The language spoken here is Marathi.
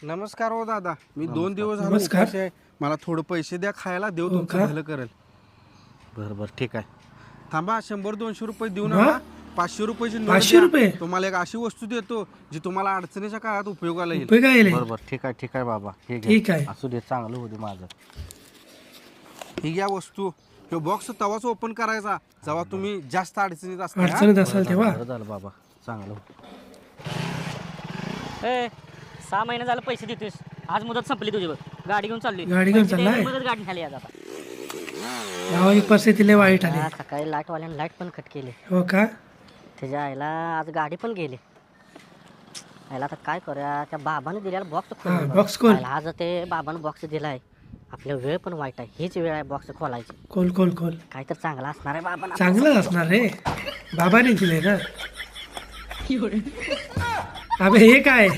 नमस्कार हो दादा, मी 2 दिवस झालो नमस्कार. उपाशी आहे. मला थोडं पैसे द्या खायला, देव हो तुमचं का? भलं करेल. बरं ठीक आहे. थांबा, 100-200 रुपये देऊ हा? नका. 500 रुपयाची नोट 500 द्या. रुपये? तुम्हाला एक अशी वस्तू देतो जी तुम्हाला अडचणीच्या काळात उपयोगाला येईल. उपयोग आहे बरोबर ठीक आहे बाबा. हे घे. ठीक आहे. असू दे, चांगलं होऊ दे माझं. ही घ्या वस्तू. हे बॉक्स तवाच ओपन करायचा जेव्हा तुम्ही जास्त अडचणीत असता. हा? अडचणीत असाल तेव्हा बरं झालं बाबा, चांगलं होऊ. ए 6 महिने झालं पैसे देतोस. आज मुदत संपली तुझी बघ. गाडी घेऊन चालली. गाडी घेऊन चाललाय? मुदत गाडी झाली आज आता. गावाची परिस्थिती लय वाईट आली. आज सकाळी लाईटवाल्यानं लाईट पण कट केली. हो का? त्याच्या आईला आज गाडी पण गेली. आईला आता काय करूया, त्या बाबाने दिलेला बॉक्स हा, box खोल. आज ते बाबानं बॉक्स दिलाय. आपल्या वेळ पण वाईट आहे. हीच वेळ आहे बॉक्स खोलायची. खोल खोल खोल. काय तर चांगला असणार आहे बाबा. चांगलं असणार रे, बाबाने दिले ना. अबे हे काय?